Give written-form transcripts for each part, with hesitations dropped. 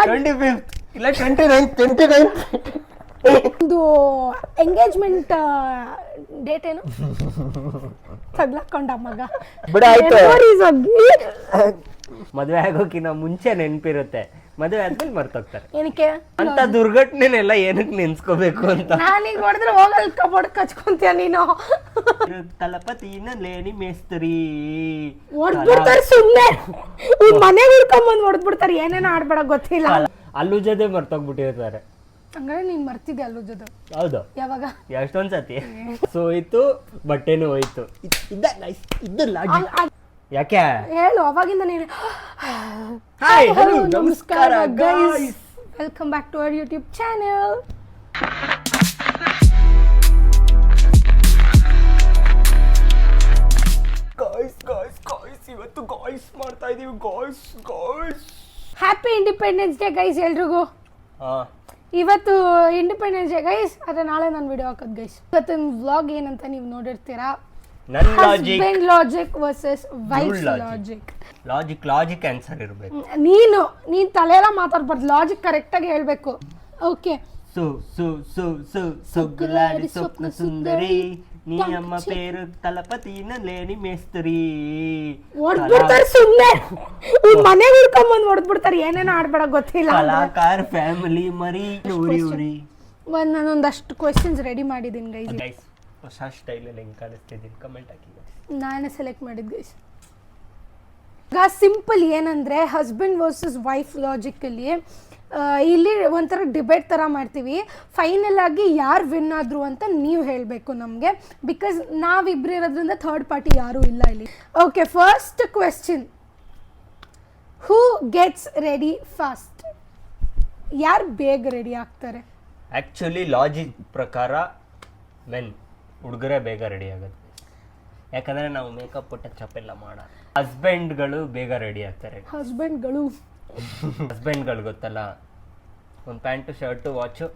25th ಇಲ್ಲ 29th ಒಂದು engagement date ಏನು ತಗ್ಲಾಕೊಂಡ ಮಗ ಬಿಡ ಆಯ್ತು. Memories ಆಗಿ. ಮದುವೆ ಆಗೋಕಿನ್ನ ಮುಂಚೆ ನೆನ್ಪಿರುತ್ತೆ, ಮದುವೆ ಆದ್ಮೇಲೆ ಮರ್ತೋಗ್ತಾರೆ. ಏನಕ್ಕೆ ಅಂತ ದುರ್ಘಟನೆನೆಲ್ಲ ಏನಕ್ಕೆ ನೆನ್ಸ್ಕೋಬೇಕು ಅಂತ. ನಾನೀಗ ನೋಡಿದ್ರೆ ಹೋಗಲ್ ಕಬೋರ್ಡ್ ಕಚ್ಕೊಂತೀಯ ನೀನು. ತಲಪತಿನ ಲೇನಿ ಮೇಸ್ತ್ರಿ ಹೊಡ್ಬಿಡ್ತಾರೆ ಸುಮ್ನೆ, ಮನೆಗೆ ಹುಡ್ಕೊಂಬಂದ್ ಹೊಡ್ಬಿಡ್ತಾರೆ. ಏನೇನೋ ಆಡ್ಬೇಡ ಗೊತ್ತಿಲ್ಲ. ಅಲ್ಲೂ ಜೊತೆ ಮರ್ತೋಗ್ಬಿಟ್ಟಿರ್ತಾರೆ. ಹಂಗಾರೆ ನೀನ್ ಮರ್ತಿದ್ದೆ ಅಲ್ಲೂ ಜೊತೆ. ಹೌದು, ಯಾವಾಗ ಎಷ್ಟೊಂದ್ ಸತಿ ಹೋಯ್ತು, ಬಟ್ಟೆನೂ ಹೋಯ್ತು. ಇದು ಲಾಜಿಕ್. ಯಾಕೆ ಹೇಳು ಅವಾಗಿಂದ ನೀನು. ಹಾಯ್ ಹಲೋ ನಮಸ್ಕಾರ guys, welcome back to our YouTube channel. Guys ಇವತ್ತು ಗಾಯ್ಸ್ ಮಾಡ್ತಾ ಇದೀವಿ. Guys happy independence day guys ಎಲ್ರಿಗೂ. ಇವತ್ತು ಇಂಡಿಪೆಂಡೆನ್ಸ್ ಡೇ ಗೈಸ್, ಆದ್ರೆ ನಾಳೆ ನಾನು ವಿಡಿಯೋ ಹಾಕೋದು ಗೈಸ್. ಇವತ್ತಿನ ವ್ಲಾಗ್ ಏನಂತ ನೀವು ನೋಡಿರ್ತೀರಾ. ನನ್ husband logic versus wife logic. Logic answer ಇರಬೇಕು. ನೀನ್ ತಲೆಲ್ಲ ಮಾತಾಡ್ಬಾರ್ದು, ಲಾಜಿಕ್ ಕರೆಕ್ಟ್ ಆಗಿ ಹೇಳ್ಬೇಕು. ಓಕೆ. ಸೊಗ್ಗುಲಾಡಿ ಸ್ವಪ್ನ ಸುಂದರಿ, ನೀ ಅಮ್ಮ ಪೇರು ತಲಪತಿನ ಲೇನಿ ಮೇಸ್ತ್ರಿ. ಹೊಡ್ಬಿಡ್ತಾರೆ ಸುಮ್ನೆ, ಮನೆಗೆ ಹುಡ್ಕೊಂಬಂದ್ ಹೊಡ್ಬಿಡ್ತಾರೆ. ಏನೇನೋ ಆಡ್ಬೇಡ ಗೊತ್ತಿಲ್ಲ. ಕಲಾಕಾರ ಫ್ಯಾಮಿಲಿ ಮರಿ ಉರಿ. ನಾನೊಂದಷ್ಟು ಕ್ವೆಶ್ಚನ್ಸ್ ರೆಡಿ ಮಾಡಿದ್ದೀನಿ ಗೈಸ್. ಹೊಸ ಸ್ಟೈಲಲ್ಲಿ ಹೆಂಗ್ ಕಾಣಿಸ್ತಿದ್ದೀನಿ ಕಮೆಂಟ್ ಹಾಕಿ. ನಾನೇ ಸೆಲೆಕ್ಟ್ ಮಾಡಿದ್ ಗೈಸ್. ಈಗ ಸಿಂಪಲ್ ಏನಂದ್ರೆ ಹಸ್ಬೆಂಡ್ ವರ್ಸಸ್ ವೈಫ್ ಲಾಜಿಕಲ್ಲಿ ಇಲ್ಲಿ ಒಂಥರ ಡಿಬೇಟ್ ಥರ ಮಾಡ್ತೀವಿ. ಫೈನಲ್ ಆಗಿ ಯಾರು ವಿನ್ ಆದ್ರು ಅಂತ ನೀವು ಹೇಳಬೇಕು ನಮಗೆ, ಬಿಕಾಸ್ ನಾವಿಬ್ರು ಇರೋದ್ರಿಂದ ಥರ್ಡ್ ಪಾರ್ಟಿ ಯಾರೂ ಇಲ್ಲ ಇಲ್ಲಿ. ಓಕೆ, ಫಸ್ಟ್ ಕ್ವೆಶ್ಚನ್, ಹೂ ಗೆಟ್ಸ್ ರೆಡಿ ಫಾಸ್ಟ್? ಯಾರು ಬೇಗ ರೆಡಿ ಆಗ್ತಾರೆ? ಆ್ಯಕ್ಚುಲಿ ಲಾಜಿಕ್ ಪ್ರಕಾರ ಮೆನ್, ಹುಡುಗರೇ ಬೇಗ ರೆಡಿ ಆಗುತ್ತೆ. ಯಾಕಂದರೆ ನಾವು ಮೇಕಪ್ ಟಚ್ ಅಪ್ ಎಲ್ಲ ಮಾಡೋ. ಹಸ್ಬೆಂಡ್ಗಳು ಬೇಗ ರೆಡಿ ಆಗ್ತಾರೆ. ಹಸ್ಬೆಂಡ್ಗಳು ಗೊತ್ತಲ್ಲ, ಒಂದು ಪ್ಯಾಂಟು ಶರ್ಟು ವಾಚು,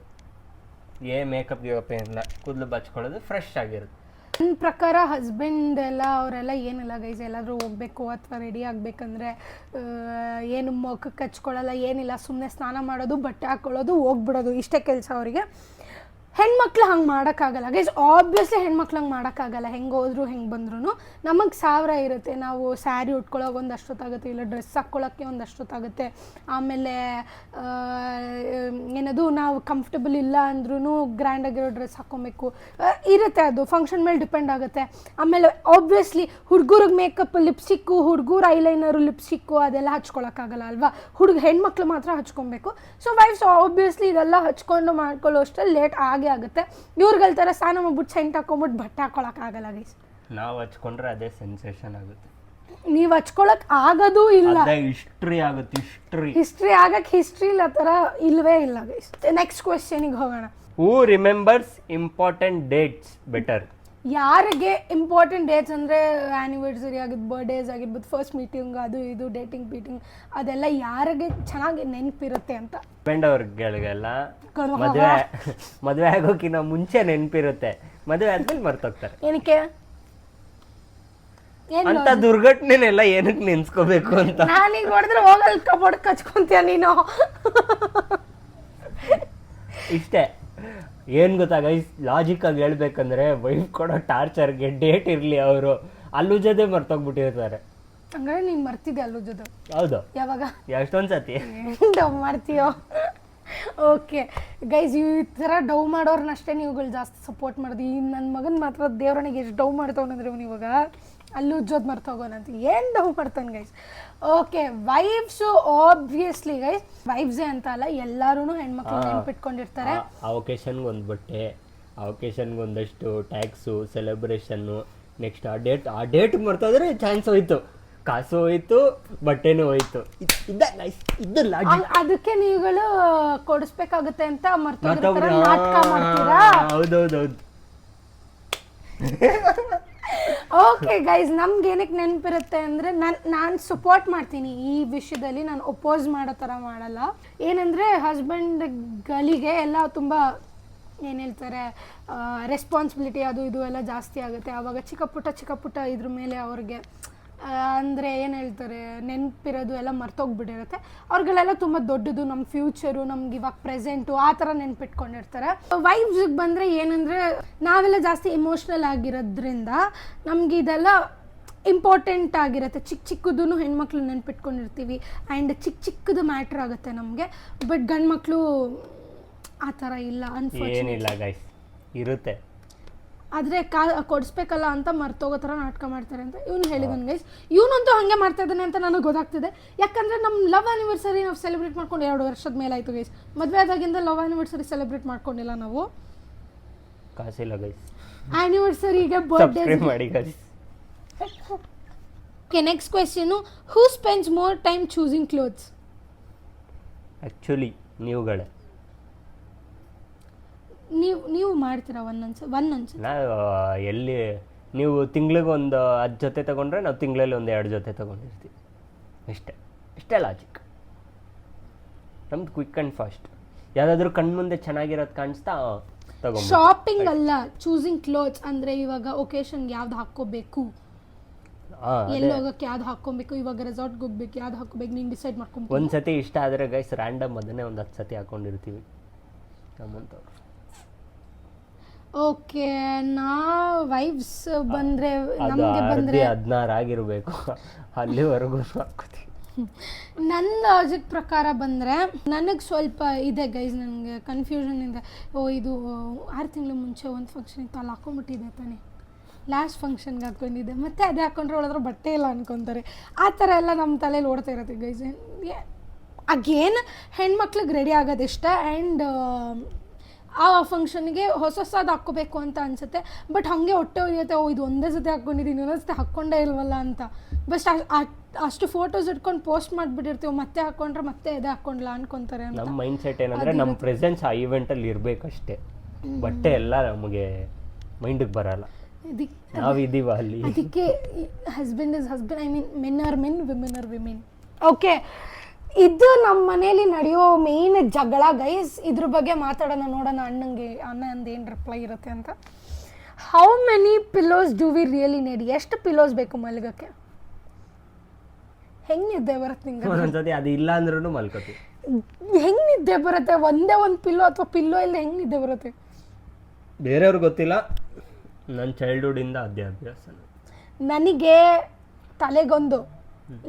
ಮೇಕಪ್ ಗಿಕಪ್ ಏನಿಲ್ಲ, ಕೂದಲು ಬಚ್ಕೊಳ್ಳೋದು ಫ್ರೆಶ್ ಆಗಿರುತ್ತೆ. ನನ್ನ ಪ್ರಕಾರ ಹಸ್ಬೆಂಡ್ ಎಲ್ಲ ಅವರೆಲ್ಲ ಏನಿಲ್ಲ ಗೈಸ್, ಎಲ್ಲಾದರೂ ಹೋಗಬೇಕು ಅಥವಾ ರೆಡಿ ಆಗಬೇಕಂದ್ರೆ ಏನು ಮುಖಕ್ಕೆ ಹಚ್ಕೊಳ್ಳಲ್ಲ, ಏನಿಲ್ಲ, ಸುಮ್ಮನೆ ಸ್ನಾನ ಮಾಡೋದು, ಬಟ್ಟೆ ಹಾಕ್ಕೊಳ್ಳೋದು, ಹೋಗ್ಬಿಡೋದು, ಇಷ್ಟೇ ಕೆಲಸ ಅವರಿಗೆ. ಹೆಣ್ಮಕ್ಳು ಹಂಗೆ ಮಾಡೋಕ್ಕಾಗಲ್ಲ ಗೈಸ್. ಆಬ್ವಿಯಸ್ಲಿ ಹೆಣ್ಮಕ್ಳು ಹಂಗೆ ಮಾಡೋಕ್ಕಾಗಲ್ಲ. ಹೆಂಗೆ ಹೋದ್ರು ಹೆಂಗೆ ಬಂದ್ರೂ ನಮಗೆ 1000 ಇರುತ್ತೆ. ನಾವು ಸ್ಯಾರಿ ಉಟ್ಕೊಳ್ಳೋಕೆ ಒಂದು ಅಷ್ಟೊತ್ತಾಗುತ್ತೆ, ಇಲ್ಲ ಡ್ರೆಸ್ ಹಾಕ್ಕೊಳ್ಳೋಕ್ಕೆ ಒಂದು ಅಷ್ಟೊತ್ತಾಗುತ್ತೆ. ಆಮೇಲೆ ಏನದು ನಾವು ಕಂಫರ್ಟಬಲ್ ಇಲ್ಲ ಅಂದ್ರೂ ಗ್ರ್ಯಾಂಡಾಗಿರೋ ಡ್ರೆಸ್ ಹಾಕ್ಕೊಬೇಕು ಇರುತ್ತೆ. ಅದು ಫಂಕ್ಷನ್ ಮೇಲೆ ಡಿಪೆಂಡ್ ಆಗುತ್ತೆ. ಆಮೇಲೆ ಆಬ್ವಿಯಸ್ಲಿ ಹುಡುಗರಿಗೆ ಮೇಕಪ್, ಲಿಪ್ಸ್ಟಿಕ್ಕು, ಹುಡುಗರು ಐಲೈನರು, ಲಿಪ್ಸ್ಟಿಕ್ಕು ಅದೆಲ್ಲ ಹಚ್ಕೊಳಕ್ಕಾಗಲ್ಲ ಅಲ್ವಾ. ಹೆಣ್ಮಕ್ಳು ಮಾತ್ರ ಹಚ್ಕೊಬೇಕು. ಸೊ ವೈಫ್ಸ್ ಆಬ್ವಿಯಸ್ಲಿ ಇದೆಲ್ಲ ಹಚ್ಕೊಂಡು ಮಾಡ್ಕೊಳ್ಳೋ ಅಷ್ಟರಲ್ಲಿ ಲೇಟ್ ಆಗುತ್ತೆ. ಇವ್ರುಗಳ ಥರ ಸ್ನಾನ ಮಾಡ್ಬಿಟ್ಟು ಸೆಂಟ್ ಹಾಕೊಂಡ್ಬಿಟ್ಟು ಬಟ್ಟೆ ಹಾಕೊಳಕ್ಕಾಗಲ್ಲ ಗೈಸ್. ನಾವು ಹಚ್ಕೊಂಡ್ರೆ ಅದೇ ಸೆನ್ಸೇಷನ್ ಆಗುತ್ತೆ. ನೀವು ಹಚ್ಕೊಳಕ್ ಆಗೋದು ಇಲ್ಲ. ಹಿಸ್ಟ್ರಿ ಆಗುತ್ತೆ. ಹಿಸ್ಟ್ರಿ ಆಗಕ್ಕೆ ಹಿಸ್ಟ್ರಿ ಇಲ್ಲ ಥರ ಇಲ್ವೇ ಇಲ್ಲ ಗೈಸ್. ನೆಕ್ಸ್ಟ್ ಕ್ವೆಶ್ಚನಿಗೆ ಹೋಗೋಣ. ಹೂ ರಿಮೆಂಬರ್ಸ್ ಇಂಪಾರ್ಟೆಂಟ್ ಡೇಟ್ಸ್ ಬೆಟರ್? ಯಾರಿಗೆ ಇಂಪಾರ್ಟೆಂಟ್ ಡೇಟ್ಸ್ ಅಂದರೆ ಆ್ಯನಿವರ್ಸರಿ ಆಗಿದ್ದು, ಬರ್ಡೇಸ್ ಆಗಿರ್ಬೋದು, ಫಸ್ಟ್ ಮೀಟಿಂಗ್, ಅದು ಇದು ಡೇಟಿಂಗ್ ಪೀಟಿಂಗ್, ಅದೆಲ್ಲ ಯಾರಿಗೆ ಚೆನ್ನಾಗಿ ನೆನಪಿರುತ್ತೆ ಅಂತ. ಹಸ್ಬೆಂಡ್ ಅವ್ರಿಗೆಲ್ಲ ಮದುವೆ ಆಗೋಕಿನ್ನ ಮುಂಚೆ ನೆನಪಿರುತ್ತೆ, ಮದುವೆ ಆದ್ಮೇಲೆ ಮರ್ತೋಗ್ತಾರೆ. ಏನಕ್ಕೆ ಅಂತ ದುರ್ಘಟನೆನೆಲ್ಲ ಏನಕ್ಕೆ ನೆನ್ಸ್ಕೋಬೇಕು ಅಂತ. ನಾನೀಗ ನೋಡಿದ್ರೆ ಹೋಗಲ್ ಕಬೋರ್ಡ್ ಕಚ್ಕೊಂತೀಯ ನೀನು. ಇಷ್ಟೇ. ಏನು ಗೊತ್ತಾ ಗೈಸ್, ಲಾಜಿಕ್ ಆಗಿ ಹೇಳ್ಬೇಕಂದ್ರೆ ವೈಫ್ ಕೊಡೋ ಟಾರ್ಚರ್ಗೆ ಡೇಟ್ ಇರಲಿ, ಅವರು ಅಲ್ಲೂ ಜೊತೆ ಮರ್ತೋಗ್ಬಿಟ್ಟಿರ್ತಾರೆ. ಹಂಗಾರೆ ನೀನು ಮರ್ತಿದ್ದೆ ಅಲ್ಲೂ ಜೊತೆ? ಹೌದು. ಯಾವಾಗ? ಎಷ್ಟೊಂದು ಸತಿ ಡವ್ ಮಾಡ್ತೀಯೋ. ಓಕೆ ಗೈಸ್, ಈ ಥರ ಡವ್ ಮಾಡೋರ್ನಷ್ಟೇ ನೀವುಗಳು ಜಾಸ್ತಿ ಸಪೋರ್ಟ್ ಮಾಡೋದು. ಈ ನನ್ನ ಮಗನ ಮಾತ್ರ ದೇವ್ರನಿಗೆ ಎಷ್ಟು ಡವ್ ಮಾಡ್ತವನಂದ್ರೆ ಇವನು ಇವಾಗ ಅಲ್ಲೂ ಜೋದ್ ಮರ್ತೋಗೋನಂತ ಏನು ಡವ್ ಮಾಡ್ತಾನೆ guys. Okay, wives obviously guys, ವೈಫ್ಸೇ ಅಂತ ಅಲ್ಲ, ಎಲ್ಲರೂ ಹೆಣ್ಮಕ್ಳು ನೆನ್ಪಿಟ್ಕೊಂಡಿರ್ತಾರೆ. ಆ ಒಕೇಶನ್ಗೆ ಒಂದು ಬಟ್ಟೆ, ಆ ಒಕೇಶನ್ಗೆ ಒಂದಷ್ಟು ಟ್ಯಾಕ್ಸು, ಸೆಲೆಬ್ರೇಷನ್ನು, ನೆಕ್ಸ್ಟ್ ಆ ಡೇಟ್ ಮರ್ತೋದ್ರೆ ಚಾನ್ಸ್ ಹೋಯ್ತು, ಕಾಸು ಹೋಯ್ತು, ಬಟ್ಟೆನೂ ಹೋಯ್ತು. ಇದು ಲಾಜಿಕ್. ಅದಕ್ಕೆ ನೀವುಗಳು ಕೊಡಿಸ್ಬೇಕಾಗುತ್ತೆ ಅಂತ ಮರ್ತೋಗಿರ್ತಾರೆ, ನಾಟಕ ಮಾಡ್ತೀರಾ. ಹೌದೌದು. ಓಕೆ ಗೈಸ್, ನಮ್ಗೆ ಏನಕ್ಕೆ ನೆನಪಿರುತ್ತೆ ಅಂದರೆ ನಾನು ಸಪೋರ್ಟ್ ಮಾಡ್ತೀನಿ ಈ ವಿಷಯದಲ್ಲಿ. ನಾನು ಒಪೋಸ್ ಮಾಡೋ ಥರ ಮಾಡಲ್ಲ. ಏನಂದರೆ ಹಸ್ಬೆಂಡ್ಗಳಿಗೆ ಎಲ್ಲ ತುಂಬ ಏನು ಹೇಳ್ತಾರೆ, ರೆಸ್ಪಾನ್ಸಿಬಿಲಿಟಿ ಅದು ಇದು ಎಲ್ಲ ಜಾಸ್ತಿ ಆಗುತ್ತೆ. ಆವಾಗ ಚಿಕ್ಕ ಪುಟ್ಟ ಇದ್ರ ಮೇಲೆ ಅವ್ರಿಗೆ ಅಂದರೆ ಏನು ಹೇಳ್ತಾರೆ ನೆನಪಿರೋದು ಎಲ್ಲ ಮರ್ತೋಗ್ಬಿಟ್ಟಿರುತ್ತೆ. ಅವ್ರಿಗೆಲ್ಲ ತುಂಬ ದೊಡ್ಡದು ನಮ್ಮ ಫ್ಯೂಚರು, ನಮ್ಗೆ ಇವಾಗ ಪ್ರೆಸೆಂಟು ಆ ಥರ ನೆನ್ಪಿಟ್ಕೊಂಡಿರ್ತಾರೆ. ವೈಫ್ಸಿಗೆ ಬಂದರೆ ಏನಂದರೆ ನಾವೆಲ್ಲ ಜಾಸ್ತಿ ಇಮೋಷ್ನಲ್ ಆಗಿರೋದ್ರಿಂದ ನಮ್ಗೆ ಇದೆಲ್ಲ ಇಂಪಾರ್ಟೆಂಟ್ ಆಗಿರುತ್ತೆ. ಚಿಕ್ಕ ಚಿಕ್ಕದೂ ಹೆಣ್ಮಕ್ಳು ನೆನ್ಪಿಟ್ಕೊಂಡಿರ್ತೀವಿ ಆ್ಯಂಡ್ ಚಿಕ್ಕದು ಮ್ಯಾಟ್ರ್ ಆಗುತ್ತೆ ನಮಗೆ. ಬಟ್ ಗಂಡು ಮಕ್ಕಳು ಆ ಥರ ಇಲ್ಲ, ಏನಿಲ್ಲ ಗೈಸ್, ಇರುತ್ತೆ. ಆದರೆ ಕೊಡಿಸ್ಬೇಕಲ್ಲ ಅಂತ ಮರ್ತೋಗೋ ಥರ ನಾಟಕ ಮಾಡ್ತಾರೆ ಅಂತ ಇವ್ನು ಹೇಳಿದನು ಗೈಸ್. ಇವನಂತೂ ಹಾಗೆ ಮಾಡ್ತಾ ಇದ್ದಾನೆ ಅಂತ ನನಗೆ ಗೊತ್ತಾಗ್ತಿದೆ. ಯಾಕಂದರೆ ನಮ್ಮ ಲವ್ ಆ್ಯನಿವರ್ಸರಿ ನಾವು ಸೆಲೆಬ್ರೇಟ್ ಮಾಡ್ಕೊಂಡು 2 ವರ್ಷದ ಮೇಲೆ ಆಯಿತು ಗೈಸ್. ಮದುವೆ ಆದಾಗಿಂದ ಲವ್ ಆ್ಯನಿವರ್ಸರಿ ಸೆಲೆಬ್ರೇಟ್ ಮಾಡ್ಕೊಂಡಿಲ್ಲ ನಾವು. ಕಾಸಿಲ್ಲ ಗೈಸ್, ಆ್ಯನಿವರ್ಸರಿಗೆ ಬರ್ಡೇ ಮಾಡಿ guys. Okay, next question, who spends more time choosing clothes? Actually ನೀವುಗಳೇ. ನೀವು ಮಾಡ್ತೀರಾ ಒಂದೊಂದ್ಸ? ನಾವು ಎಲ್ಲಿ ನೀವು ತಿಂಗ್ಳಿಗೆ ಒಂದು 10 ಜೊತೆ ತೊಗೊಂಡ್ರೆ ನಾವು ತಿಂಗಳಲ್ಲಿ ಒಂದು 2 ಜೊತೆ ತೊಗೊಂಡಿರ್ತೀವಿ ಇಷ್ಟೇ ಲಾಜಿಕ್ ನಮ್ದು. Quick and fast. ಯಾವುದಾದ್ರೂ ಕಣ್ಮುಂದೆ ಚೆನ್ನಾಗಿರೋದು ಕಾಣಿಸ್ತಾ ತಗೊಂಡು. ಶಾಪಿಂಗ್ ಅಲ್ಲ, ಚೂಸಿಂಗ್ ಕ್ಲೋತ್ಸ್ ಅಂದರೆ ಇವಾಗ ಒಕೇಶನ್ಗೆ ಯಾವ್ದು ಹಾಕ್ಕೋಬೇಕು, ಎಲ್ಲಿ ಹೋಗೋಕ್ಕೆ ಯಾವ್ದು ಹಾಕ್ಕೊಬೇಕು, ಇವಾಗ ರೆಸಾರ್ಟ್ಗೆ ಹೋಗ್ಬೇಕು ಯಾವ್ದು ಹಾಕ್ಕೋಬೇಕು, ನೀನು ಡಿಸೈಡ್ ಮಾಡ್ಕೊಬೇಕು. ಒಂದು ಸತಿ ಇಷ್ಟ ಆದರೆ ಗೈಸ್ ರ್ಯಾಂಡಮ್ ಅದನ್ನೇ ಒಂದು 10 ಸತಿ ಹಾಕ್ಕೊಂಡಿರ್ತೀವಿ ನಮ್ಮಂಥವ್ರು. ಓಕೆ, ನಾ ವೈಫ್ಸ್ ಬಂದರೆ ನಮಗೆ ಬಂದರೆ 16 ಆಗಿರಬೇಕು, ಅಲ್ಲಿವರೆಗೂ ಹಾಕ್ಕೋತೀವಿ. ನನ್ನ ಲಾಜಿಕ್ ಪ್ರಕಾರ ಬಂದರೆ ನನಗೆ ಸ್ವಲ್ಪ ಇದೆ ಗೈಸ್, ನನಗೆ ಕನ್ಫ್ಯೂಷನ್ ಇದೆ. ಇದು 6 ತಿಂಗಳ ಮುಂಚೆ ಒಂದು ಫಂಕ್ಷನ್ ಇತ್ತು, ಅಲ್ಲಿ ಹಾಕೊಂಡ್ಬಿಟ್ಟಿದೆ ತಾನೇ, ಲಾಸ್ಟ್ ಫಂಕ್ಷನ್ಗೆ ಹಾಕ್ಕೊಂಡಿದ್ದೆ, ಮತ್ತೆ ಅದೇ ಹಾಕ್ಕೊಂಡ್ರೆ ಒಳದ್ರೆ ಬಟ್ಟೆ ಇಲ್ಲ ಅನ್ಕೊತಾರೆ. ಆ ಥರ ಎಲ್ಲ ನಮ್ಮ ತಲೆಯಲ್ಲಿ ಓಡ್ತಾ ಇರುತ್ತೆ ಗೈಸ್. ಅಗೇನ್ ಹೆಣ್ಮಕ್ಳಿಗೆ ರೆಡಿ ಆಗೋದಿಷ್ಟ ಆ್ಯಂಡ್ ಆ ಫಂಕ್ಷನ್ಗೆ ಹೊಸದು ಹಾಕ್ಕೋಬೇಕು ಅಂತ ಅನಿಸುತ್ತೆ. ಬಟ್ ಹಾಗೆ ಹೊಟ್ಟೆ ಹೊಡಿಯುತ್ತೆ, ಇದು ಒಂದೇ ಸತಿ ಹಾಕ್ಕೊಂಡಿದ್ದೀನಿ, ಇನ್ನೊಂದು ಸತಿ ಹಾಕ್ಕೊಂಡೇ ಇಲ್ವಲ್ಲ ಅಂತ. ಬಟ್ ಅಷ್ಟು ಫೋಟೋಸ್ ಇಟ್ಕೊಂಡು ಪೋಸ್ಟ್ ಮಾಡಿಬಿಟ್ಟಿರ್ತೀವಿ, ಮತ್ತೆ ಹಾಕ್ಕೊಂಡ್ರೆ ಮತ್ತೆ ಇದೇ ಹಾಕ್ಕೊಂಡ್ಲ ಅನ್ಕೊತಾರೆ. ನಮ್ಮ ಮೈಂಡ್ ಸೆಟ್ ಏನಂದರೆ ನಮ್ಮ ಪ್ರೆಸೆನ್ಸ್ ಆ ಇವೆಂಟಲ್ಲಿ ಇರಬೇಕಷ್ಟೇ, ಬಟ್ಟೆ ಎಲ್ಲ ನಮಗೆ ಮೈಂಡಿಗೆ ಬರಲ್ಲ, ನಾವಿದ್ದೀವ ಅಲ್ಲಿ. ಅದಕ್ಕೆ husband is husband, I mean men R men, women are women. Okay, ಇದು ನಮ್ಮ ಮನೇಲಿ ನಡೆಯೋ ಮೇನ್ ಜಗಳ ಗೈಸ್. ಇದ್ರ ಬಗ್ಗೆ ಮಾತಾಡೋಣ, ನೋಡೋಣ ಅಣ್ಣಂದು ಏನು ರಿಪ್ಲೈ ಇರುತ್ತೆ ಅಂತ. How many pillows do we really need? ಎಷ್ಟು ಪಿಲ್ಲೋಸ್ ಬೇಕು ಮಲ್ಗಕ್ಕೆ? ಹೆಂಗೆ ನಿದ್ದೆ ಬರುತ್ತೆ ನಿಂಗೆ? ಒಂದೊಂದ್ಸತಿ ಅದು ಇಲ್ಲ ಅಂದ್ರೂ ಮಲ್ಕೋತೀವಿ. ಹೆಂಗೆ ನಿದ್ದೆ ಬರುತ್ತೆ? ಒಂದೇ ಒಂದು ಪಿಲ್ಲೋ ಅಥವಾ ಪಿಲ್ಲೋ ಇಲ್ಲದೆ ಹೆಂಗೆ ನಿದ್ದೆ ಬರುತ್ತೆ? ಬೇರೆಯವ್ರಿಗೆ ಗೊತ್ತಿಲ್ಲ, ನನ್ನ ಚೈಲ್ಡ್ಹುಡ್ಡಿಂದ ಅದೇ ಅಭ್ಯಾಸ. ನನಗೆ ತಲೆಗೊಂದು,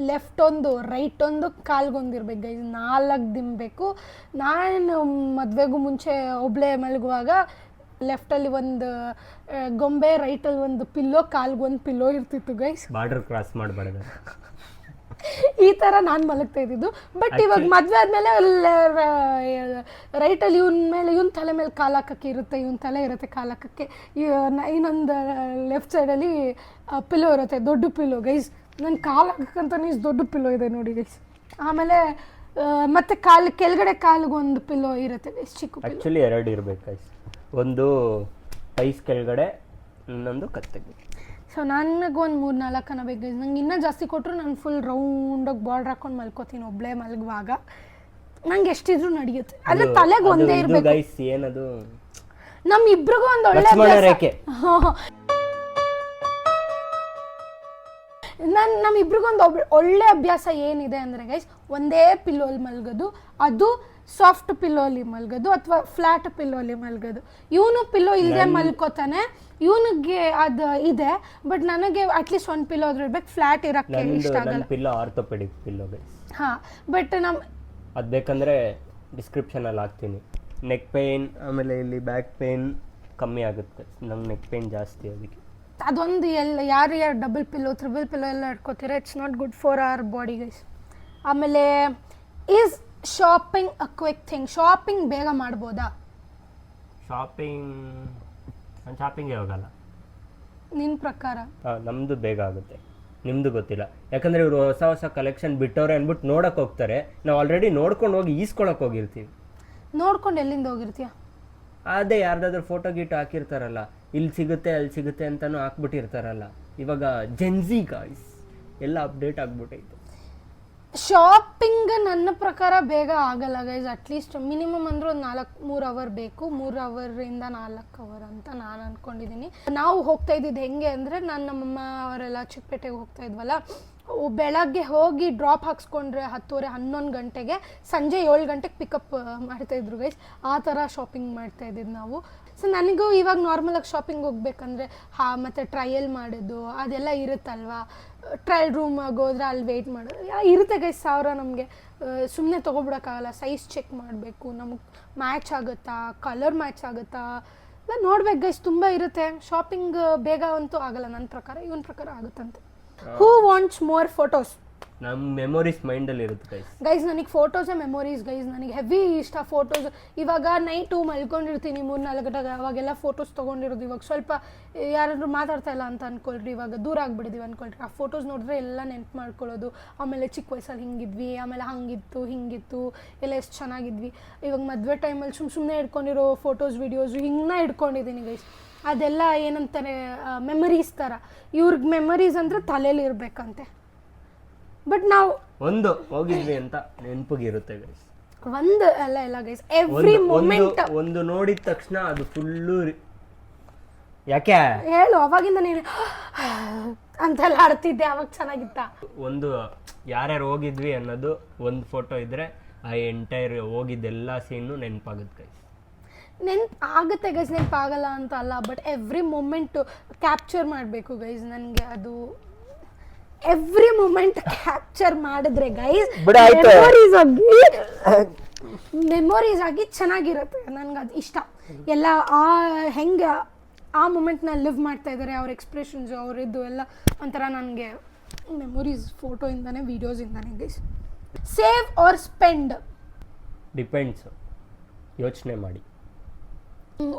ಲೆಫ್ಟ್ ಒಂದು, ರೈಟ್ ಒಂದು, ಕಾಲ್ಗೊಂದಿರ್ಬೇಕು ಗೈಸ್. 4 ದಿಂಬೇಕು. ನಾನು ಮದುವೆಗೂ ಮುಂಚೆ ಒಬ್ಳೆ ಮಲಗುವಾಗ ಲೆಫ್ಟಲ್ಲಿ ಒಂದು ಗೊಂಬೆ, ರೈಟಲ್ಲಿ ಒಂದು ಪಿಲ್ಲೋ, ಕಾಲ್ಗೊಂದು ಪಿಲ್ಲೋ ಇರ್ತಿತ್ತು ಗೈಸ್. ಬಾರ್ಡರ್ ಕ್ರಾಸ್ ಮಾಡಬಾರ್ದು, ಈ ಥರ ನಾನು ಮಲಗ್ತಾ ಇದ್ದಿದ್ದು. ಬಟ್ ಇವಾಗ ಮದುವೆ ಆದಮೇಲೆ ರೈಟಲ್ಲಿ ಇವನ ತಲೆ ಮೇಲೆ ಕಾಲು ಹಾಕಕ್ಕೆ ಇರುತ್ತೆ, ಇವನ ತಲೆ ಇರುತ್ತೆ ಕಾಲು ಹಾಕಕ್ಕೆ, ಇನ್ನೊಂದು ಲೆಫ್ಟ್ ಸೈಡಲ್ಲಿ ಪಿಲ್ಲೋ ಇರುತ್ತೆ, ದೊಡ್ಡ ಪಿಲ್ಲೋ ಗೈಸ್. ನನ್ನ ಕಾಲು ಹಾಕಕ್ಕಂತಾನೆ ಇಷ್ಟು ದೊಡ್ಡ ಪಿಲ್ಲೋ ಇದೆ ನೋಡಿ ಗೈಸ್. ಆಮೇಲೆ ಮತ್ತೆ ಕೆಳಗಡೆ ಕಾಲಿಗೊಂದು ಪಿಲ್ಲೋ ಇರುತ್ತೆ ಗೈಸ್, ಚಿಕ್ಕ ಪಿಲ್ಲೋ. ಆ್ಯಕ್ಚುಲಿ 2 ಇರಬೇಕು ಗೈಸ್, ಒಂದು ಟೈಸ್ ಕೆಳಗಡೆ, ಇನ್ನೊಂದು ಕತ್ತೆಗೆ. ಸೊ ನನಗೊಂದು 3-4 ಬೇಕು ಗೈಸ್. ನಂಗೆ ಇನ್ನೂ ಜಾಸ್ತಿ ಕೊಟ್ಟರು ನಾನು ಫುಲ್ ರೌಂಡಾಗಿ ಬಾರ್ಡ್ರ್ ಹಾಕೊಂಡು ಮಲ್ಕೋತೀನಿ ಒಬ್ಳೆ ಮಲಗುವಾಗ. ನಂಗೆ ಎಷ್ಟಿದ್ರು ನಡೆಯುತ್ತೆ, ಆದರೆ ತಲೆಗೆ ಒಂದೇ ಇರಬೇಕು ಗೈಸ್. ಏನದು ನಮ್ಮಿಬ್ರಿಗೂ ಒಂದು ಒಳ್ಳೆ ನಮ್ಮಿಬ್ರಿಗೊಂದು ಒಳ್ಳೆ ಅಭ್ಯಾಸ ಏನಿದೆ ಅಂದರೆ ಗೈಸ್, ಒಂದೇ ಪಿಲ್ಲೋಲಿ ಮಲ್ಗೋದು, ಅದು ಸಾಫ್ಟ್ ಪಿಲ್ಲೋಲಿ ಮಲ್ಗೋದು ಅಥವಾ ಫ್ಲ್ಯಾಟ್ ಪಿಲ್ಲೋಲಿ ಮಲ್ಗೋದು. ಇವನು ಪಿಲ್ಲೋ ಇಲ್ಲದೆ ಮಲ್ಕೋತಾನೆ, ಇವನಿಗೆ ಅದು ಇದೆ. ಬಟ್ ನನಗೆ ಅಟ್ಲೀಸ್ಟ್ ಒಂದು ಪಿಲ್ಲೋ ಆದ್ರೂ ಇರ್ಬೇಕು, ಫ್ಲ್ಯಾಟ್ ಇರೋಕ್ಕೆ ಇಷ್ಟ ಆಗಲ್ಲ. Pillow orthopaedic pillow guys. ಹಾಂ, ಬಟ್ ಅದು ಬೇಕಂದರೆ ಡಿಸ್ಕ್ರಿಪ್ಷನಲ್ಲಿ ಹಾಕ್ತೀನಿ. ನೆಕ್ ಪೇಯ್ನ್, ಆಮೇಲೆ ಇಲ್ಲಿ ಬ್ಯಾಕ್ ಪೇಯ್ನ್ ಕಮ್ಮಿ ಆಗುತ್ತೆ. ನಂಗೆ ನೆಕ್ ಪೇಯ್ನ್ ಜಾಸ್ತಿ, ಅದಕ್ಕೆ ಅದೊಂದು ಯಾರು ಡಬಲ್ ಪಿಲ್ಲೋ, ತ್ರಿಬಲ್ ಪಿಲ್ಲೋ ಎಲ್ಲ ಇಟ್ಕೋತೀರ, it's not good for our body guys. ಆಮೇಲೆ is shopping a quick thing? Shopping ಬೇಗ ಮಾಡ್ಬೋದಾ? ನಾನು ಶಾಪಿಂಗ್ಗೆ ಹೋಗಲ್ಲ. ನಿನ್ನ ಪ್ರಕಾರ? ನಮ್ಮದು ಬೇಗ ಆಗುತ್ತೆ, ನಿಮ್ಮದು ಗೊತ್ತಿಲ್ಲ. ಯಾಕಂದರೆ ಇವರು ಹೊಸ ಹೊಸ ಕಲೆಕ್ಷನ್ ಬಿಟ್ಟವ್ರೆ ಅಂದ್ಬಿಟ್ಟು ನೋಡೋಕೆ ಹೋಗ್ತಾರೆ, ನಾವು ಆಲ್ರೆಡಿ ನೋಡ್ಕೊಂಡು ಹೋಗಿ ಈಸ್ಕೊಳಕ್ಕೆ ಹೋಗಿರ್ತೀವಿ. ನೋಡ್ಕೊಂಡು ಎಲ್ಲಿಂದ ಹೋಗಿರ್ತೀಯ? ಅದೇ ಯಾರ್ದಾದ್ರೂ ಫೋಟೋ ಗೀಟೋ ಹಾಕಿರ್ತಾರಲ್ಲ, ಇಲ್ಲಿ ಸಿಗುತ್ತೆ ಅಲ್ಲಿ ಸಿಗುತ್ತೆ ಅಂತಲೂ ಹಾಕ್ಬಿಟ್ಟಿರ್ತಾರಲ್ಲ. ಇವಾಗ ಜೆನ್ಜಿ ಗಾಯ್ಸ್ ಎಲ್ಲ ಅಪ್ಡೇಟ್ ಆಗ್ಬಿಟ್ಟೈತೆ. ಶಾಪಿಂಗ್ ನನ್ನ ಪ್ರಕಾರ ಬೇಗ ಆಗಲ್ಲ ಗೈಸ್. ಅಟ್ಲೀಸ್ಟ್ ಮಿನಿಮಮ್ ಅಂದ್ರೆ ಒಂದು 3 ಅವರ್ ಬೇಕು. 3 ಅವರಿಂದ 4 ಅವರ್ ಅಂತ ನಾನು ಅನ್ಕೊಂಡಿದ್ದೀನಿ. ನಾವು ಹೋಗ್ತಾ ಇದ್ದಿದ್ದು ಹೆಂಗೆ ಅಂದರೆ, ನಮ್ಮಮ್ಮ ಅವರೆಲ್ಲ ಚಿಕ್ಕಪೇಟೆಗೆ ಹೋಗ್ತಾ ಇದ್ವಲ್ಲ, ಬೆಳಗ್ಗೆ ಹೋಗಿ ಡ್ರಾಪ್ ಹಾಕ್ಸ್ಕೊಂಡ್ರೆ 10:30 11 ಗಂಟೆಗೆ, ಸಂಜೆ 7 ಗಂಟೆಗೆ ಪಿಕಪ್ ಮಾಡ್ತಾಯಿದ್ರು ಗೈಸ್. ಆ ಥರ ಶಾಪಿಂಗ್ ಮಾಡ್ತಾ ಇದ್ದಿದ್ದು ನಾವು. ಸೊ ನನಗೂ ಇವಾಗ ನಾರ್ಮಲಾಗಿ ಶಾಪಿಂಗ್ ಹೋಗ್ಬೇಕಂದ್ರೆ ಮತ್ತು ಟ್ರಯಲ್ ಮಾಡೋದು ಅದೆಲ್ಲ ಇರುತ್ತಲ್ವ. ಟ್ರಯಲ್ ರೂಮಾಗಿ ಹೋದ್ರೆ ಅಲ್ಲಿ ವೆಯ್ಟ್ ಮಾಡೋದು ಇರುತ್ತೆ ಗೈಸ್. ನಮಗೆ ಸುಮ್ಮನೆ ತೊಗೊಬಿಡೋಕ್ಕಾಗಲ್ಲ. ಸೈಜ್ ಚೆಕ್ ಮಾಡಬೇಕು, ನಮಗೆ ಮ್ಯಾಚ್ ಆಗುತ್ತಾ, ಕಲರ್ ಮ್ಯಾಚ್ ಆಗುತ್ತಾ ಎಲ್ಲ ನೋಡ್ಬೇಕು ಗೈಸ್. ತುಂಬ ಇರುತ್ತೆ. ಶಾಪಿಂಗ್ ಬೇಗ ಅಂತೂ ಆಗಲ್ಲ ನನ್ನ ಪ್ರಕಾರ. ಇವನ್ ಪ್ರಕಾರ ಆಗುತ್ತಂತೆ. Who wants more photos? ನಮ್ಮ ಮೆಮೊರೀಸ್ ಮೈಂಡಲ್ಲಿ ಇರುತ್ತೆ ಗೈಸ್. ನನಗೆ ಫೋಟೋಸೇ ಮೆಮೊರೀಸ್ ಗೈಸ್. ನನಗೆ ಹೆವಿ ಇಷ್ಟ ಫೋಟೋಸ್. ಇವಾಗ ನೈಟು ಮಲ್ಕೊಂಡಿರ್ತೀನಿ 3-4 ಗಂಟೆಗೆ, ಅವಾಗೆಲ್ಲ ಫೋಟೋಸ್ ತೊಗೊಂಡಿರೋದು. ಇವಾಗ ಸ್ವಲ್ಪ ಯಾರಾದರೂ ಮಾತಾಡ್ತಾ ಇಲ್ಲ ಅಂತ ಅಂದ್ಕೊಳ್ರಿ, ಇವಾಗ ದೂರ ಆಗಿಬಿಟ್ಟಿದ್ದೀವಿ ಅಂದ್ಕೊಳ್ರಿ. ಆ ಫೋಟೋಸ್ ನೋಡಿದ್ರೆ ಎಲ್ಲ ನೆನ್ಪು ಮಾಡ್ಕೊಳ್ಳೋದು. ಆಮೇಲೆ ಚಿಕ್ಕ ವಯಸ್ಸಲ್ಲಿ ಹಿಂಗಿದ್ವಿ, ಆಮೇಲೆ ಹಂಗಿತ್ತು ಹಿಂಗಿತ್ತು, ಎಲ್ಲ ಎಷ್ಟು ಚೆನ್ನಾಗಿದ್ವಿ. ಇವಾಗ ಮದುವೆ ಟೈಮಲ್ಲಿ ಸುಮ್ಮನೆ ಇಟ್ಕೊಂಡಿರೋ ಫೋಟೋಸ್ ವೀಡಿಯೋಸು ಹಿಂಗೆ ಇಟ್ಕೊಂಡಿದ್ದೀನಿ ಗೈಸ್. ಅದೆಲ್ಲ ಏನಂತಾರೆ, ಮೆಮರೀಸ್ ಥರ. ಇವ್ರಿಗೆ ಮೆಮರೀಸ್ ಅಂದರೆ ತಲೆಯಲ್ಲಿ ಇರಬೇಕಂತೆ. ಬಟ್ ನಾವು ಒಂದು ಹೋಗಿದ್ವಿ ಅಂತ ನೆನಪಿಗಿರುತ್ತೆ ಗೈಸ್. ಒಂದು ಅಲ್ಲ ಗೈಸ್, ಎವ್ರಿ ಮೊಮೆಂಟ್. ಒಂದು ನೋಡಿದ ತಕ್ಷಣ ಅದು ಫುಲ್ಲು ಯಾಕೆ ಹೇಳು. ಅವಾಗಿಂದ ನೀನು ಅಂತೆಲ್ಲ ಆಡ್ತಿದ್ದೆ, ಅವಾಗ ಚೆನ್ನಾಗಿತ್ತ. ಒಂದು ಯಾರ್ಯಾರು ಹೋಗಿದ್ವಿ ಅನ್ನೋದು ಒಂದು ಫೋಟೋ ಇದ್ರೆ ಆ ಎಂಟೈರ್ ಹೋಗಿದ್ದೆಲ್ಲ ಸೀನು ನೆನಪಾಗುತ್ತೆ ಗೈಸ್. ಆಗುತ್ತೆ ಗೈಸ್, ನೆನಪಾಗಲ್ಲ ಅಂತ ಅಲ್ಲ, ಬಟ್ ಎವ್ರಿ ಮೊಮೆಂಟ್ ಕ್ಯಾಪ್ಚರ್ ಮಾಡಬೇಕು ಗೈಸ್. ನನಗೆ ಅದು ಎವ್ರಿ ಮೊಮೆಂಟ್ ಕ್ಯಾಪ್ಚರ್ ಮಾಡಿದ್ರೆ ಗೈಸ್ ಮೆಮೊರೀಸ್ ಆಗಿ ಚೆನ್ನಾಗಿರುತ್ತೆ. ನನಗೆ ಅದು ಇಷ್ಟ. ಎಲ್ಲ ಹೆಂಗೆ ಆ ಮೊಮೆಂಟ್ನ ಲಿವ್ ಮಾಡ್ತಾ ಇದ್ದಾರೆ, ಅವ್ರ ಎಕ್ಸ್ಪ್ರೆಷನ್ಸು ಅವರಿದ್ದು ಎಲ್ಲ ಒಂಥರ ನನಗೆ ಮೆಮೊರೀಸ್ ಫೋಟೋಯಿಂದನೇ ವೀಡಿಯೋಸಿಂದನೇ guys. Save or spend? Depends, ಯೋಚನೆ ಮಾಡಿ.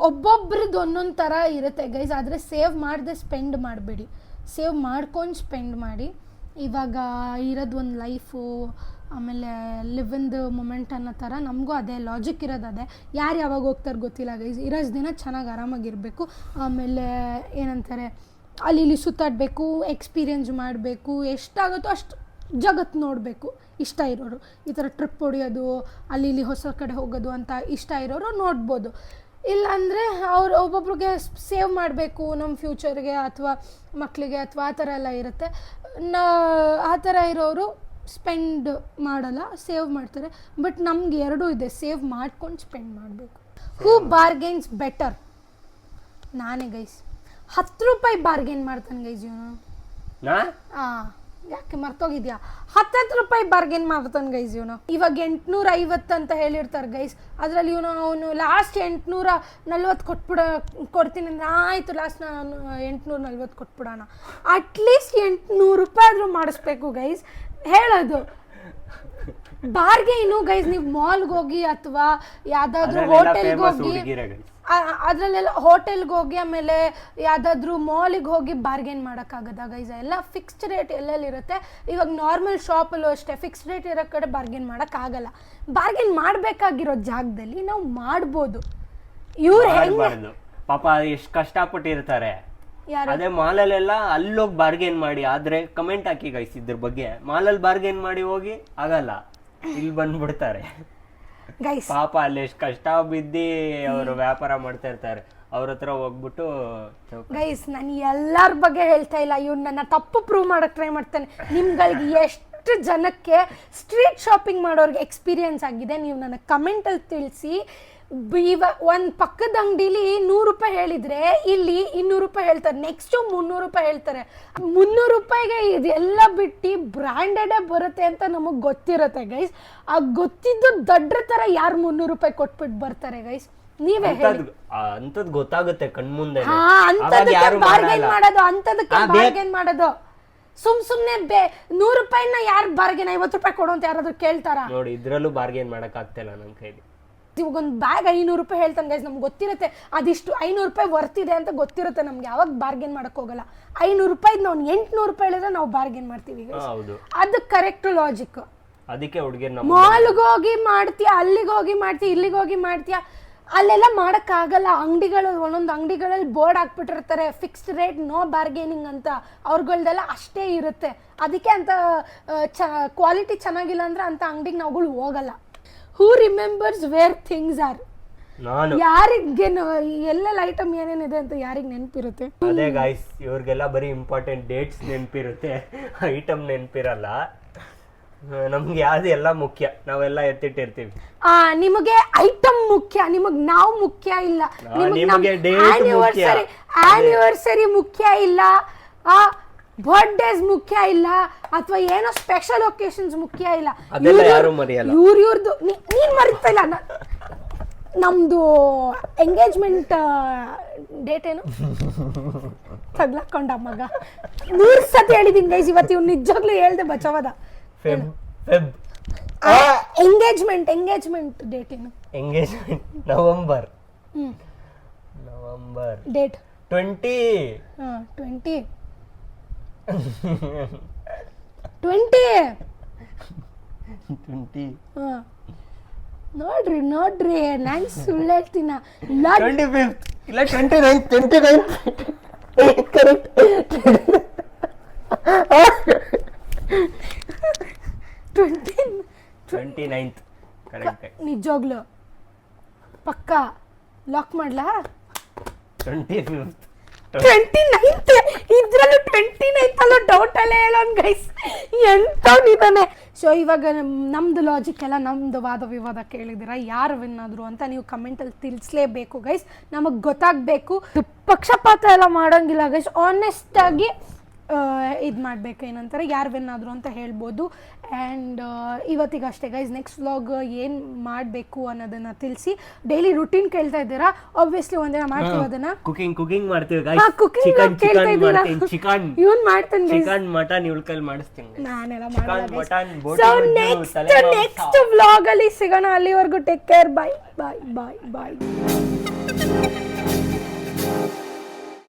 ಒಬ್ಬೊಬ್ರದ್ದು ಒಂದೊಂದು ಥರ ಇರುತ್ತೆ ಗೈಸ್. ಆದರೆ ಸೇವ್ ಮಾಡದೆ ಸ್ಪೆಂಡ್ ಮಾಡಬೇಡಿ. ಸೇವ್ ಮಾಡ್ಕೊಂಡು ಸ್ಪೆಂಡ್ ಮಾಡಿ. ಇವಾಗ ಇರೋದು ಒಂದು ಲೈಫು, ಆಮೇಲೆ ಲಿವ್ ಇನ್ ದ ಮೊಮೆಂಟ್ ಅನ್ನೋ ಥರ ನಮಗೂ ಅದೇ ಲಾಜಿಕ್ ಇರೋದು. ಅದೇ ಯಾರು ಯಾವಾಗ ಹೋಗ್ತಾರೆ ಗೊತ್ತಿಲ್ಲ ಗೈಸ್. ಇರೋಷ್ಟು ದಿನ ಚೆನ್ನಾಗಿ ಆರಾಮಾಗಿರಬೇಕು. ಆಮೇಲೆ ಏನಂತಾರೆ, ಅಲ್ಲಿ ಇಲ್ಲಿ ಸುತ್ತಾಡಬೇಕು, ಎಕ್ಸ್ಪೀರಿಯೆನ್ಸ್ ಮಾಡಬೇಕು, ಎಷ್ಟಾಗುತ್ತೋ ಅಷ್ಟು ಜಗತ್ತು ನೋಡಬೇಕು. ಇಷ್ಟ ಇರೋರು ಈ ಥರ ಟ್ರಿಪ್ ಹೊಡಿಯೋದು, ಅಲ್ಲಿ ಇಲ್ಲಿ ಹೊಸ ಕಡೆ ಹೋಗೋದು ಅಂತ ಇಷ್ಟ ಇರೋರು ನೋಡ್ಬೋದು. ಇಲ್ಲಾಂದರೆ ಅವ್ರು ಒಬ್ಬೊಬ್ರಿಗೆ ಸೇವ್ ಮಾಡಬೇಕು ನಮ್ಮ ಫ್ಯೂಚರ್ಗೆ ಅಥವಾ ಮಕ್ಕಳಿಗೆ ಅಥವಾ ಆ ಥರ ಎಲ್ಲ ಇರುತ್ತೆ. ಆ ಥರ ಇರೋರು ಸ್ಪೆಂಡ್ ಮಾಡಲ್ಲ, ಸೇವ್ ಮಾಡ್ತಾರೆ. ಬಟ್ ನಮ್ಗೆ ಎರಡೂ ಇದೆ, ಸೇವ್ ಮಾಡ್ಕೊಂಡು ಸ್ಪೆಂಡ್ ಮಾಡಬೇಕು. ಹೂ ಬಾರ್ಗೇನ್ಸ್ ಬೆಟರ್? ನಾನೇ ಗೈಸ್. 10 ರೂಪಾಯಿ ಬಾರ್ಗೇನ್ ಮಾಡ್ತಾನೆ ಗೈಸ್ ಇವನು. ಯಾಕೆ ಮರ್ತೋಗಿದ್ಯಾ? 10 ರೂಪಾಯಿ ಬಾರ್ಗೇನ್ ಮಾಡ್ತಾನೆ ಗೈಸ್ ಇವನು. ಇವಾಗ 850 ಅಂತ ಹೇಳಿರ್ತಾರೆ ಗೈಸ್. ಅದರಲ್ಲಿ ಅವನು ಲಾಸ್ಟ್ 840 ಕೊಡ್ತೀನಿ ಅಂದರೆ ಆಯಿತು, ಲಾಸ್ಟ್ ನಾನು 840 ಕೊಟ್ಬಿಡೋಣ. ಅಟ್ಲೀಸ್ಟ್ 800 ರೂಪಾಯಿ ಆದರೂ ಮಾಡಿಸ್ಬೇಕು ಗೈಸ್. ಹೇಳೋದು ಬಾರ್ಗೇನು ಗೈಸ್. ನೀವು ಮಾಲ್ಗೆ ಹೋಗಿ ಅಥವಾ ಯಾವುದಾದ್ರೂ ಹೋಟೆಲ್ಗೆ ಹೋಗಿ, ಅದರಲ್ಲೆಲ್ಲ ಹೋಟೆಲ್ಗೆ ಹೋಗಿ ಆಮೇಲೆ ಯಾವುದಾದ್ರೂ ಮಾಲಿಗೆ ಹೋಗಿ ಬಾರ್ಗೇನ್ ಮಾಡೋಕ್ಕಾಗದ ಗೈಸ್? ಎಲ್ಲ ಫಿಕ್ಸ್ಡ್ ರೇಟ್ ಎಲ್ಲೆಲ್ಲಿರುತ್ತೆ. ಇವಾಗ ನಾರ್ಮಲ್ ಶಾಪಲ್ಲೂ ಅಷ್ಟೇ ಫಿಕ್ಸ್ಡ್ ರೇಟ್ ಇರೋ ಕಡೆ ಬಾರ್ಗೇನ್ ಮಾಡೋಕ್ಕಾಗಲ್ಲ. ಬಾರ್ಗೇನ್ ಮಾಡಬೇಕಾಗಿರೋ ಜಾಗದಲ್ಲಿ ನಾವು ಮಾಡ್ಬೋದು. ಇವ್ರು ಹೆಂಗೆ ಪಾಪ ಎಷ್ಟು ಕಷ್ಟಪಟ್ಟಿರ್ತಾರೆ. ಅದೇ ಮಾಲಲ್ಲೆಲ್ಲ ಅಲ್ಲೋಗಿ ಬಾರ್ಗೇನ್ ಮಾಡಿ. ಆದ್ರೆ ಕಮೆಂಟ್ ಹಾಕಿ ಗೈಸ್ ಇದ್ರ ಬಗ್ಗೆ. ಮಾಲಲ್ಲಿ ಬಾರ್ಗೇನ್ ಮಾಡಿ ಹೋಗಿ ಆಗಲ್ಲ, ಇಲ್ಲಿ ಬಂದ್ಬಿಡ್ತಾರೆ ಗೈಸ್. ಪಾಪ ಅಲ್ಲಿ ಎಷ್ಟು ಕಷ್ಟ ಬಿದ್ದಿ ಅವರು ವ್ಯಾಪಾರ ಮಾಡ್ತಾ ಇರ್ತಾರೆ. ಅವ್ರ ಹತ್ರ ಹೋಗ್ಬಿಟ್ಟು ಗೈಸ್, ನಾನು ಎಲ್ಲರ ಬಗ್ಗೆ ಹೇಳ್ತಾ ಇಲ್ಲ. ಇವ್ನು ನನ್ನ ತಪ್ಪು ಪ್ರೂವ್ ಮಾಡಕ್ ಟ್ರೈ ಮಾಡ್ತಾನೆ. ನಿಮ್ಗಳಿಗೆ ಎಷ್ಟು ಜನಕ್ಕೆ ಸ್ಟ್ರೀಟ್ ಶಾಪಿಂಗ್ ಮಾಡೋರ್ಗೆ ಎಕ್ಸ್ಪೀರಿಯನ್ಸ್ ಆಗಿದೆ ನೀವು ನನಗೆ ಕಮೆಂಟಲ್ಲಿ ತಿಳಿಸಿ. ಒಂದು ಪಕ್ಕದ ಅಂಗಡಿಲಿ 100 ರೂಪಾಯಿ ಹೇಳಿದ್ರೆ ಇಲ್ಲಿ 200 ರೂಪಾಯಿ ಹೇಳ್ತಾರೆ, ನೆಕ್ಸ್ಟು 300 ರೂಪಾಯಿ ಹೇಳ್ತಾರೆ. 300 ರೂಪಾಯಿಗೆ ಇದೆಲ್ಲ ಬಿಟ್ಟು ಬ್ರ್ಯಾಂಡೆಡೇ ಬರುತ್ತೆ ಅಂತ ನಮಗೆ ಗೊತ್ತಿರುತ್ತೆ ಗೈಸ್. ಆ ಗೊತ್ತಿದ್ದು ದಡ್ರ ಥರ ಯಾರು 300 ರೂಪಾಯಿ ಕೊಟ್ಬಿಟ್ಟು ಬರ್ತಾರೆ ಗೈಸ್? ನೀವೇ ಹೇಳಿ. ಅಂತದ್ ಗೊತ್ತಾಗುತ್ತೆ ಕಣ್ಮುಂದೆ. ಬಾರ್ಗೇನ್ ಮಾಡೋದು, ಅಂತದಕ್ಕೆ ಬಾರ್ಗೇನ್ ಮಾಡೋದು. ಸುಮ್ನೆ 100 ರೂಪಾಯಿನ ಯಾರು ಬಾರ್ಗೇನ್ 50 ರೂಪಾಯಿ ಕೊಡು ಅಂತ ಯಾರಾದ್ರೂ ಕೇಳ್ತಾರ? ನೋಡಿ, ಇದ್ರಲ್ಲೂ ಬಾರ್ಗೇನ್ ಮಾಡಕ್ ಆಗ್ತಿಲ್ಲ ನನ್ನ ಕೈಲಿ. ಇವಾಗ ಒಂದು ಬ್ಯಾಗ್ 500 ರೂಪಾಯಿ ಹೇಳ್ತಾನೆ ಗೈಸ್. ನಮ್ಗೆ ಗೊತ್ತಿರುತ್ತೆ ಅದಿಷ್ಟು 500 ರೂಪಾಯಿ ವರ್ತಿದೆ ಅಂತ ಗೊತ್ತಿರುತ್ತೆ ನಮ್ಗೆ. ಯಾವಾಗ ಬಾರ್ಗೇನ್ ಮಾಡಕ್ ಹೋಗಲ್ಲ. 500 ರೂಪಾಯಿ ನಾವು 800 ರೂಪಾಯಿ ಹೇಳಿದ್ರೆ ನಾವು ಬಾರ್ಗೇನ್ ಮಾಡ್ತೀವಿ. ಅದು ಕರೆಕ್ಟ್ ಲಾಜಿಕ್. ಅದಕ್ಕೆ ಹುಡುಗಿಯರ್ ಮಾಲ್ಗೆ ಹೋಗಿ ಮಾಡ್ತೀಯ, ಅಲ್ಲಿಗೆ ಹೋಗಿ ಮಾಡ್ತೀಯ, ಇಲ್ಲಿಗೆ ಹೋಗಿ ಮಾಡ್ತೀಯ. ಅಲ್ಲೆಲ್ಲ ಮಾಡೋಕ್ಕಾಗಲ್ಲ. ಅಂಗಡಿಗಳು ಒಂದೊಂದು ಅಂಗಡಿಗಳಲ್ಲಿ ಬೋರ್ಡ್ ಹಾಕ್ಬಿಟ್ಟಿರ್ತಾರೆ ಫಿಕ್ಸ್ಡ್ ರೇಟ್, ನೋ ಬಾರ್ಗೇನಿಂಗ್ ಅಂತ. ಅವ್ರಗಳ್ದೆಲ್ಲ ಅಷ್ಟೇ ಇರುತ್ತೆ. ಅದಕ್ಕೆ ಅಂತ ಕ್ವಾಲಿಟಿ ಚೆನ್ನಾಗಿಲ್ಲ ಅಂದ್ರೆ ಅಂತ ಅಂಗಡಿಗೆ ನಾವುಗಳು ಹೋಗಲ್ಲ. ಹೂ ರಿಮೆಂಬರ್ಸ್ ವೇರ್ ಥಿಂಗ್ಸ್ ಆರ್? ನಾನು. ಯಾರಿಗೆ ಎಲ್ಲೆಲ್ಲ ಐಟಮ್ ಏನೇನಿದೆ ಅಂತ ಯಾರಿಗೆ ನೆನಪಿರುತ್ತೆ? ಅದೇ ಗಾಯ್ಸ್, ಇವ್ರಿಗೆಲ್ಲ ಬರೀ ಇಂಪಾರ್ಟೆಂಟ್ ಡೇಟ್ಸ್ ನೆನಪಿರುತ್ತೆ, ಐಟಮ್ ನೆನಪಿರಲ್ಲ. ನಮ್ಗೆ ಯಾವ್ದು ಎಲ್ಲ ಮುಖ್ಯ, ನಾವೆಲ್ಲ ಎತ್ತಿಟ್ಟಿರ್ತೀವಿ. ನಿಮಗೆ ಐಟಮ್ ಮುಖ್ಯ, ನಿಮಗ್ ನಾವು ಮುಖ್ಯ ಇಲ್ಲ. ನಿಮಗೆ date ಮುಖ್ಯ. ಆನಿವರ್ಸರಿ ಮುಖ್ಯ ಇಲ್ಲ, ಬರ್ಡೇಸ್ ಮುಖ್ಯ ಇಲ್ಲ, ಅಥವಾ ಏನೋ ಸ್ಪೆಷಲ್ ಒಕೇಶನ್ಸ್ ಮುಖ್ಯ ಇಲ್ಲ. ಅದೆಲ್ಲ ಯಾರು ಮರೆಯಲ್ಲ. ಇವ್ರದ್ದು ನೀನ್ ಮರಿತಾ ಇಲ್ಲ. ನಮ್ದು ಎಂಗೇಜ್ಮೆಂಟ್ ಡೇಟ್ ಏನು ತಗ್ಲಾಕೊಂಡ ಮಗ. 100 ಸತಿ ಹೇಳಿದೀನಿ ಗೈಸ್, ಇವತ್ತು ಇವ್ನು ನಿಜವಾಗ್ಲೂ ಹೇಳ್ದೆ ಬಚಾವದ. ಎಂಗೇಜ್ಮೆಂಟ್ ಡೇಟ್ ಏನು? Engagement November date 20. 20 ನೋಡ್ರಿ ನಾನು ಸುಳ್ಳು ಹೇಳ್ತೀನ. 25th ಇಲ್ಲ 29th ಕರೆಕ್ಟ್. 29th correct. ನಿಜವಾಗ್ಲು ಪಕ್ಕ ಲಾಕ್ ಮಾಡ್ಲಾ? 25th 29th ಇದ್ರಲ್ಲೂ 29th ಅಲ್ಲೂ ಡೌಟ್ ಅಲ್ಲೇ ಹೇಳೋನ್ ಗೈಸ್, ಎಂತವನಿದಾನೆ. ಸೊ ಇವಾಗ ನಮ್ದು ಲಾಜಿಕ್ ಎಲ್ಲ, ನಮ್ದು ವಾದ ವಿವಾದ ಕೇಳಿದಿರ, ಯಾರು ವಿನ್ ಆದ್ರು ಅಂತ ನೀವು ಕಮೆಂಟಲ್ಲಿ ತಿಳಿಸ್ಲೇಬೇಕು ಗೈಸ್, ನಮಗೆ ಗೊತ್ತಾಗಬೇಕು. ಪಕ್ಷಪಾತ ಎಲ್ಲ ಮಾಡೋಂಗಿಲ್ಲ ಗೈಸ್, ಆನೆಸ್ಟ್ ಆಗಿ ಇದು ಮಾಡಬೇಕು. ಏನಂತಾರೆ, ಯಾರು ವಿನ್ ಆದ್ರು ಅಂತ ಹೇಳ್ಬೋದು. ಆ್ಯಂಡ್ ಇವತ್ತಿಗೆ ಅಷ್ಟೇ ಗೈಸ್. ನೆಕ್ಸ್ಟ್ ವ್ಲಾಗ್ ಏನು ಮಾಡಬೇಕು ಅನ್ನೋದನ್ನ ತಿಳಿಸಿ. ಡೈಲಿ ರುಟೀನ್ ಕೇಳ್ತಾ ಇದ್ದೀರಾ, ಆಬ್ವಿಯಸ್ಲಿ ಒಂದಿನ ಮಾಡ್ತೀವಿ ಅದನ್ನ. ಕುಕಿಂಗ್ ಮಾಡ್ತೀವಿ ಚಿಕನ್ ಇವನ್ ಮಾಡ್ತಾನೆ ಚಿಕನ್ ಮಟನ್ ಇವಳ ಕೈಲಿ ಮಾಡಿಸ್ತೀನಿ. ನಾನೆಲ್ಲ ಮಟನ್ ಸೊ ನೆಕ್ಸ್ಟ್ ವ್ಲಾಗ್ ಅಲ್ಲಿ ಸಿಗೋಣ. ಅಲ್ಲಿವರೆಗೂ ಟೇಕ್ ಕೇರ್. ಬಾಯ್ ಬಾಯ್ ಬಾಯ್ ಬಾಯ್.